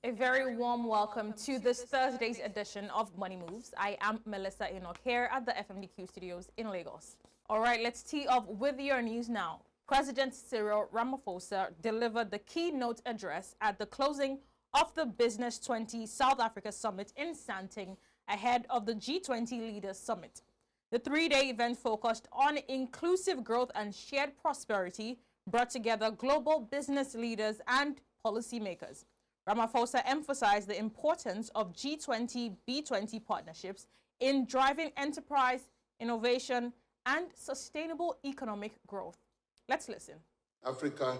A very warm welcome to this Thursday's edition of Money Moves. I am Melissa Enoch here at the FMDQ studios in Lagos. All right, let's tee up with your news now. President Cyril Ramaphosa delivered the keynote address at the closing of the Business 20 South Africa Summit in Sandton ahead of the G20 Leaders Summit. The three-day event focused on inclusive growth and shared prosperity, brought together global business leaders and policymakers. Ramaphosa emphasized the importance of G20, B20 partnerships in driving enterprise, innovation, and sustainable economic growth. Let's listen. Africa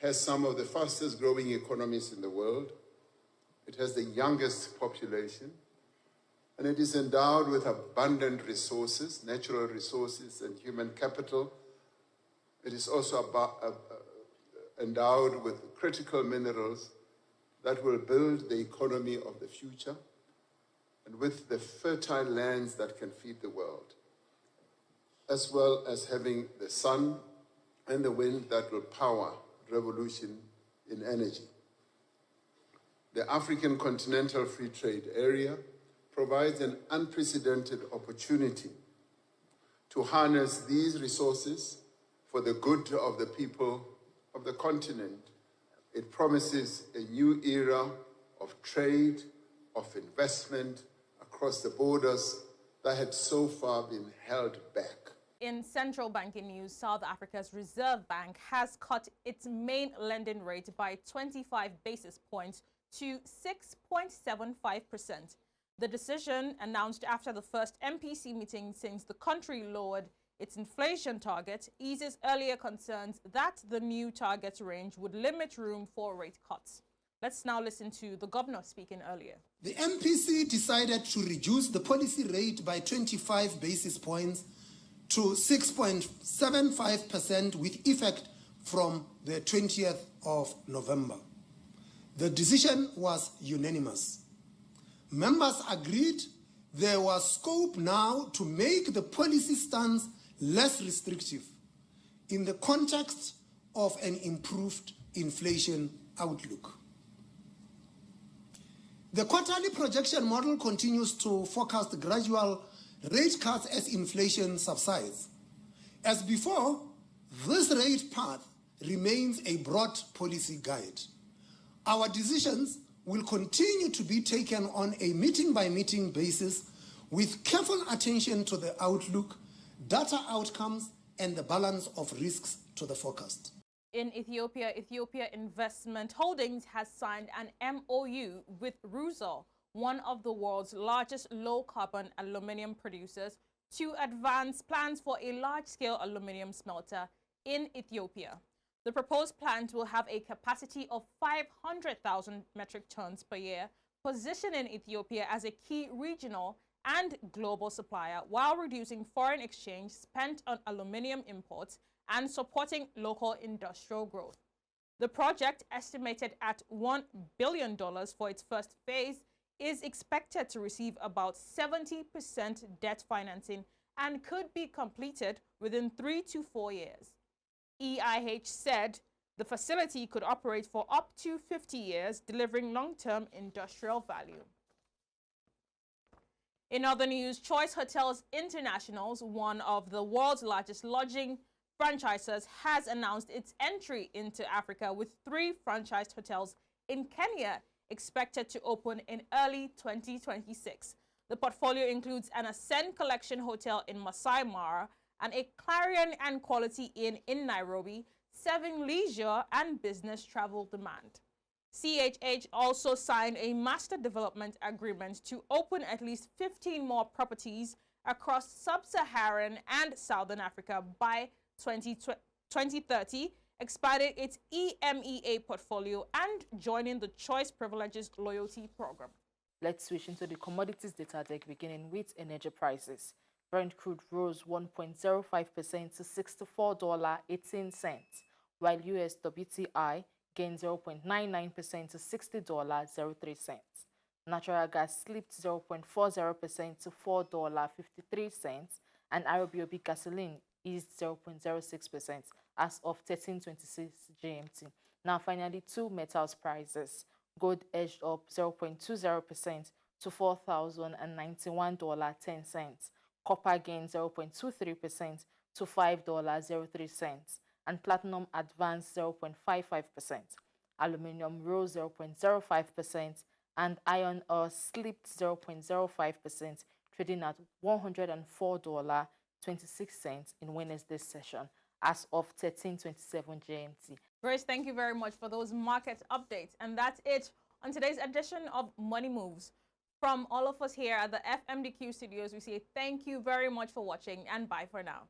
has some of the fastest growing economies in the world. It has the youngest population, and it is endowed with abundant resources, natural resources, and human capital. It is also endowed with critical minerals that will build the economy of the future, and with the fertile lands that can feed the world, as well as having the sun and the wind that will power revolution in energy. The African Continental Free Trade Area provides an unprecedented opportunity to harness these resources for the good of the people of the continent. It promises a new era of trade, of investment across the borders that had so far been held back. In central banking news, South Africa's Reserve Bank has cut its main lending rate by 25 basis points to 6.75%. The decision, announced after the first MPC meeting since the country lowered its inflation target, eases earlier concerns that the new target range would limit room for rate cuts. Let's now listen to the governor speaking earlier. The MPC decided to reduce the policy rate by 25 basis points to 6.75% with effect from the 20th of November. The decision was unanimous. Members agreed there was scope now to make the policy stance less restrictive in the context of an improved inflation outlook. The quarterly projection model continues to forecast gradual rate cuts as inflation subsides. As before, this rate path remains a broad policy guide. Our decisions will continue to be taken on a meeting-by-meeting basis with careful attention to the outlook, data outcomes, and the balance of risks to the forecast. In Ethiopia, Ethiopia Investment Holdings has signed an MOU with Rusal, one of the world's largest low-carbon aluminium producers, to advance plans for a large-scale aluminium smelter in Ethiopia. The proposed plant will have a capacity of 500,000 metric tons per year, positioning Ethiopia as a key regional and global supplier while reducing foreign exchange spent on aluminium imports and supporting local industrial growth. The project, estimated at $1 billion for its first phase, is expected to receive about 70% debt financing and could be completed within 3 to 4 years. EIH said the facility could operate for up to 50 years, delivering long-term industrial value. In other news, Choice Hotels Internationals, one of the world's largest lodging franchisors, has announced its entry into Africa with 3 franchised hotels in Kenya expected to open in early 2026. The portfolio includes an Ascend Collection Hotel in Masai Mara and a Clarion and Quality Inn in Nairobi, serving leisure and business travel demand. CHH also signed a master development agreement to open at least 15 more properties across sub-Saharan and Southern Africa by 2030, expanding its EMEA portfolio and joining the Choice Privileges loyalty program. Let's switch into the commodities data deck, beginning with energy prices. Brent crude rose 1.05% to $64.18, while US WTI gained 0.99% to $60.03. Natural gas slipped 0.40% to $4.53, and RBOB gasoline eased 0.06% as of 13:26 GMT. Now, finally, two metals prices. Gold edged up 0.20% to $4,091.10. Copper gained 0.23% to $5.03. And platinum advanced 0.55%. Aluminium rose 0.05% and iron ore slipped 0.05%, trading at $104.26 in Wednesday's session as of 13:27 GMT. Grace, thank you very much for those market updates. And that's it on today's edition of Money Moves. From all of us here at the FMDQ studios, we say thank you very much for watching and bye for now.